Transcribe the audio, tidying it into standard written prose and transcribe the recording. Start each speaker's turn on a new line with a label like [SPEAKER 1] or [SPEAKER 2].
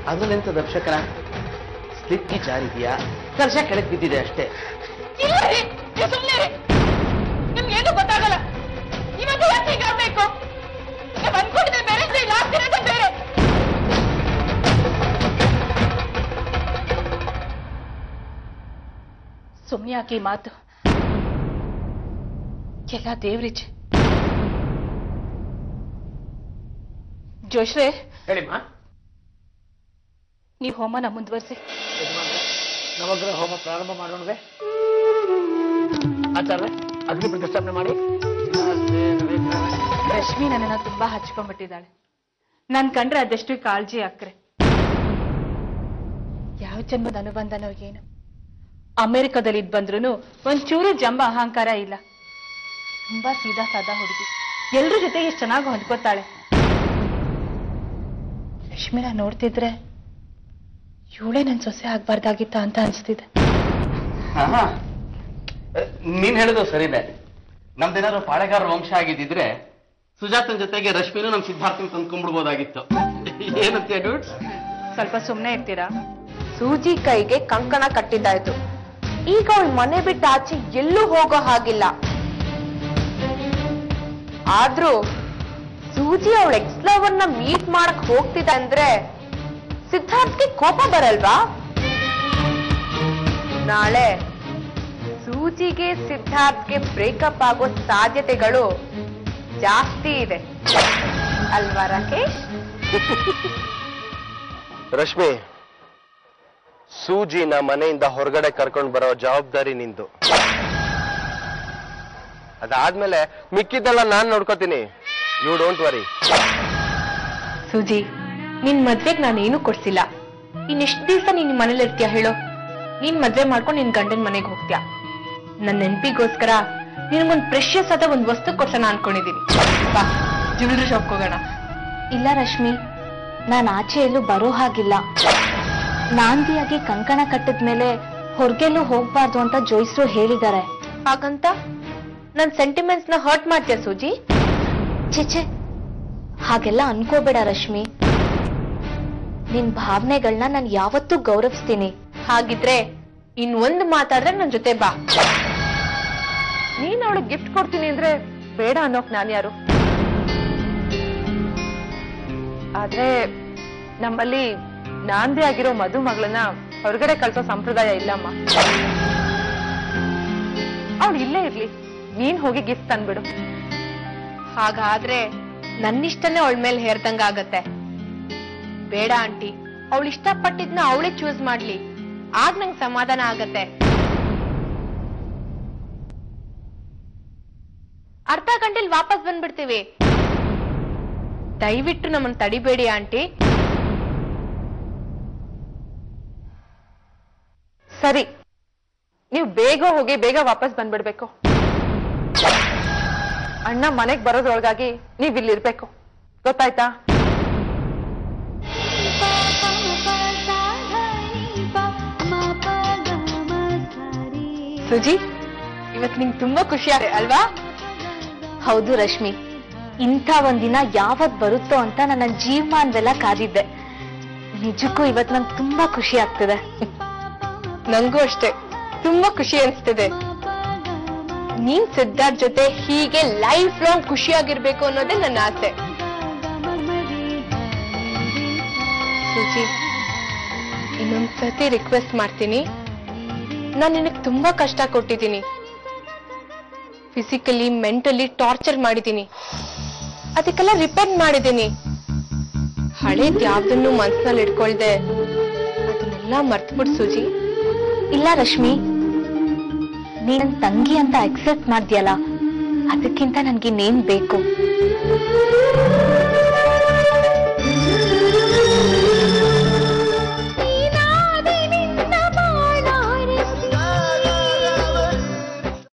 [SPEAKER 1] ಅದ್ರಲ್ಲೆಂತ ದರ್ಶಕನ ಸ್ಲಿಪ್ಗೆ ಜಾರಿದೆಯಾ ಕರ್ಶ ಕೆಳಗೆ ಬಿದ್ದಿದೆ ಅಷ್ಟೇ.
[SPEAKER 2] ನಿಮ್ಗೇನು ಗೊತ್ತಾಗಲ್ಲ. ಇವತ್ತು ಹೀಗಾಗಬೇಕು. ನೀವು ಅನ್ಕೊಂಡಿದ್ದೆ ಬೇರೆ, ಆಗ್ತಿರೋದು ಬೇರೆ. ಸುಮ್ಮನೆ ಯಾಕೆ ಮಾತು? ಎಲ್ಲ ದೇವ್ರಿಚ್ಛೆ. ಜೋಶ್ರೇ,
[SPEAKER 1] ಹೇಳಿಮ್ಮ.
[SPEAKER 2] ನೀವು ಹೋಮನ ಮುಂದುವರಿಸಿ.
[SPEAKER 1] ನವಗ್ರಹ ಹೋಮ ಪ್ರಾರಂಭ ಮಾಡೋಣವೇ? ಆಚಾರ್ಯ, ಅಗ್ನಿ ಪ್ರತಿಷ್ಠಾಪನೆ ಮಾಡಿ.
[SPEAKER 2] ರಶ್ಮಿ ನನ್ನನ್ನ ತುಂಬಾ ಹಚ್ಕೊಂಡ್ಬಿಟ್ಟಿದ್ದಾಳೆ. ನನ್ ಕಂಡ್ರೆ ಅದೆಷ್ಟು ಕಾಳಜಿ ಅಕ್ರೆ. ಯಾವ ಜನ್ಮದ ಅನುಬಂಧನೋ ಏನು. ಅಮೆರಿಕದಲ್ಲಿ ಇದ್ ಬಂದ್ರು ಒಂಚೂರು ಜಂಬ ಅಹಂಕಾರ ಇಲ್ಲ. ತುಂಬಾ ಸೀದಾ ಸಾದಾ ಹುಡುಗಿ. ಎಲ್ರ ಜೊತೆ ಎಷ್ಟು ಚೆನ್ನಾಗಿ ಹೊಂದ್ಕೋತಾಳೆ. ರಶ್ಮಿನ ನೋಡ್ತಿದ್ರೆ ಇವಳೇ ನನ್ ಸೊಸೆ ಆಗ್ಬಾರ್ದಾಗಿತ್ತ ಅಂತ ಅನ್ಸ್ತಿದೆ.
[SPEAKER 1] ನೀನ್ ಹೇಳಿದ್ರು ಸರಿನೇ. ನಮ್ದೇನಾದ್ರು ಪಾಳೆಗಾರ ವಂಶ ಆಗಿದ್ದಿದ್ರೆ ಸುಜಾತನ ಜೊತೆಗೆ ರಶ್ಮಿನೂ ನಮ್ ಸಿದ್ಧಾರ್ಥನ ತಂದ್ಕೊಂಡ್ಬಿಡ್ಬೋದಾಗಿತ್ತು. ಏನಂತೀಯ ಡೂಡ್?
[SPEAKER 2] ಸ್ವಲ್ಪ ಸುಮ್ನೆ ಇರ್ತೀರಾ?
[SPEAKER 3] ಸೂಜಿ ಕೈಗೆ ಕಂಕಣ ಕಟ್ಟಿದ್ದಾಯ್ತು. ಈಗ ಅವಳು ಮನೆ ಬಿಟ್ಟು ಆಚೆ ಎಲ್ಲೂ ಹೋಗೋ ಹಾಗಿಲ್ಲ. ಆದ್ರೂ ಸೂಜಿ ಅವಳ ಎಕ್ಸ್ಲವರ್ನ ಮೀಟ್ ಮಾಡಕ್ ಹೋಗ್ತಿದ್ದ ಅಂದ್ರೆ ಸಿದ್ಧಾರ್ಥ್ಗೆ ಕೋಪ ಬರಲ್ವಾ? ನಾಳೆ ಸೂಜಿಗೆ ಸಿದ್ಧಾರ್ಥ್ಗೆ ಬ್ರೇಕಪ್ ಆಗೋ ಸಾಧ್ಯತೆಗಳು ಜಾಸ್ತಿ ಇದೆ ಅಲ್ವಾ ರಾಕೇಶ್?
[SPEAKER 4] ರಶ್ಮಿ, ಸೂಜಿನ ಮನೆಯಿಂದ ಹೊರಗಡೆ ಕರ್ಕೊಂಡು ಬರೋ ಜವಾಬ್ದಾರಿ ನಿಂದು. ಅದಾದ್ಮೇಲೆ ಮಿಕ್ಕಿದ್ದೆಲ್ಲ ನಾನ್ ನೋಡ್ಕೋತೀನಿ. You don't worry.
[SPEAKER 3] ಸೂಜಿ, ನಿನ್ ಮದ್ವೆಗ್ ನಾನೇನು ಕೊಡ್ಸಿಲ್ಲ. ಇನ್ನೆಷ್ಟು ದಿವಸ ನೀನ್ ಮನೇಲಿ ಇರ್ತೀಯ ಹೇಳೋ? ನೀನ್ ಮದ್ವೆ ಮಾಡ್ಕೊಂಡು ನಿನ್ ಗಂಡನ್ ಮನೆಗೆ ಹೋಗ್ತೀಯ. ನನ್ನ ನೆನಪಿಗೋಸ್ಕರ ನಿನ್ಗೊಂದ್ ಪ್ರೆಷಿಯಸ್ ಆದ ಒಂದ್ ವಸ್ತು ಕೊಡ್ಸೋಣ ಅನ್ಕೊಂಡಿದೀನಿ. ಬಾ, ಜ್ಯುವೆಲರಿ ಶಾಪ್ ಹೋಗೋಣ.
[SPEAKER 5] ಇಲ್ಲ ರಶ್ಮಿ, ನಾನ್ ಆಚೆ ಎಲ್ಲೂ ಬರೋ ಹಾಗಿಲ್ಲ. ನಾಂದಿಯಾಗಿ ಕಂಕಣ ಕಟ್ಟಿದ್ಮೇಲೆ ಹೊರಗೆಲ್ಲೂ ಹೋಗ್ಬಾರ್ದು ಅಂತ ಜೋಯಿಸ್ರು ಹೇಳಿದ್ದಾರೆ.
[SPEAKER 3] ಹಾಗಂತ ನನ್ ಸೆಂಟಿಮೆಂಟ್ಸ್ ನ ಹರ್ಟ್ ಮಾಡ್ತೀಯ ಸೂಜಿ?
[SPEAKER 5] ಛೆ, ಹಾಗೆಲ್ಲ ಅನ್ಕೋಬೇಡ ರಶ್ಮಿ. ನಿನ್ ಭಾವನೆಗಳನ್ನ ನಾನು ಯಾವತ್ತೂ ಗೌರವಿಸ್ತೀನಿ.
[SPEAKER 3] ಹಾಗಿದ್ರೆ ಇನ್ನೊಂದು ಮಾತಾಡಿದ್ರೆ ನನ್ ಜೊತೆ ಬಾ. ನೀನ್ ಅವಳಿಗೆ ಗಿಫ್ಟ್ ಕೊಡ್ತೀನಿ ಅಂದ್ರೆ ಬೇಡ ಅನ್ನೋಕ್ ನಾನ್ ಯಾರು? ಆದ್ರೆ ನಮ್ಮಲ್ಲಿ ನಾಂದಿ ಆಗಿರೋ ಮದುಮಗಳನ್ನ ಹೊರಗಡೆ ಕಳ್ಸೋ ಸಂಪ್ರದಾಯ ಇಲ್ಲಮ್ಮ. ಅವಳು ಇಲ್ಲೇ ಇರ್ಲಿ, ನೀನ್ ಹೋಗಿ ಗಿಫ್ಟ್ ತಂದ್ಬಿಡು. ಹಾಗಾದ್ರೆ ನನ್ನಿಷ್ಟನೇ ಅವಳ ಮೇಲೆ ಹೇರ್ದಂಗ ಆಗತ್ತೆ. ಬೇಡ ಆಂಟಿ, ಅವಳು ಇಷ್ಟಪಟ್ಟಿದ್ನ ಅವಳೇ ಚೂಸ್ ಮಾಡ್ಲಿ. ಆಗ ನಂಗೆ ಸಮಾಧಾನ ಆಗತ್ತೆ. ಅರ್ಧ ಗಂಟೆಲಿ ವಾಪಸ್ ಬಂದ್ಬಿಡ್ತೀವಿ. ದಯವಿಟ್ಟು ನಮ್ಮನ್ನ ತಡಿಬೇಡಿ ಆಂಟಿ. ಸರಿ, ನೀವು ಬೇಗ ಹೋಗಿ ಬೇಗ ವಾಪಸ್ ಬಂದ್ಬಿಡ್ಬೇಕು. ಅಣ್ಣ ಮನೆಗ್ ಬರೋದ್ರೊಳಗಾಗಿ ನೀವ್ ಇಲ್ಲಿರ್ಬೇಕು, ಗೊತ್ತಾಯ್ತಾ? ಸುಜಿ, ಇವತ್ತು ನಿಂಗೆ ತುಂಬಾ ಖುಷಿ ಆಗಿದೆ ಅಲ್ವಾ?
[SPEAKER 5] ಹೌದು ರಶ್ಮಿ, ಇಂಥ ಒಂದಿನ ಯಾವತ್ ಬರುತ್ತೋ ಅಂತ ನನ್ನ ಜೀವಮಾನವೆಲ್ಲ ಕಾದಿದ್ದೆ. ನಿಜಕ್ಕೂ ಇವತ್ತು ನಂಗೆ ತುಂಬಾ ಖುಷಿ ಆಗ್ತಿದೆ.
[SPEAKER 3] ನಂಗೂ ಅಷ್ಟೇ ತುಂಬಾ ಖುಷಿ ಅನಿಸ್ತಿದೆ. ನೀನ್ ಸಿದ್ಧಾರ್ಥ್ ಜೊತೆ ಹೀಗೆ ಲೈಫ್ ಲಾಂಗ್ ಖುಷಿಯಾಗಿರ್ಬೇಕು ಅನ್ನೋದೇ ನನ್ನ ಆಸೆ. ಸುಜಿ, ಇನ್ನೊಂದ್ಸತಿ ರಿಕ್ವೆಸ್ಟ್ ಮಾಡ್ತೀನಿ. ನಾನು ನಿನಗೆ ತುಂಬಾ ಕಷ್ಟ ಕೊಟ್ಟಿದ್ದೀನಿ. ಫಿಸಿಕಲಿ ಮೆಂಟಲಿ ಟಾರ್ಚರ್ ಮಾಡಿದ್ದೀನಿ. ಅದಕ್ಕೆಲ್ಲ ರಿಪೇರ್ ಮಾಡಿದ್ದೀನಿ. ಹಳೇದ್ ಯಾವ್ದನ್ನು ಮನ್ಸಿನಲ್ಲಿ ಇಟ್ಕೊಳ್ದೆ ಅದನ್ನೆಲ್ಲ ಮರ್ತ್ಬಿಡ್ ಸುಜಿ.
[SPEAKER 5] ಇಲ್ಲ ರಶ್ಮಿ, ನೀನ್ ತಂಗಿ ಅಂತ ಅಕ್ಸೆಪ್ಟ್ ಮಾಡ್ದ್ಯಲ್ಲ, ಅದಕ್ಕಿಂತ ನನ್ಗಿನ್ನೇನ್ ಬೇಕು?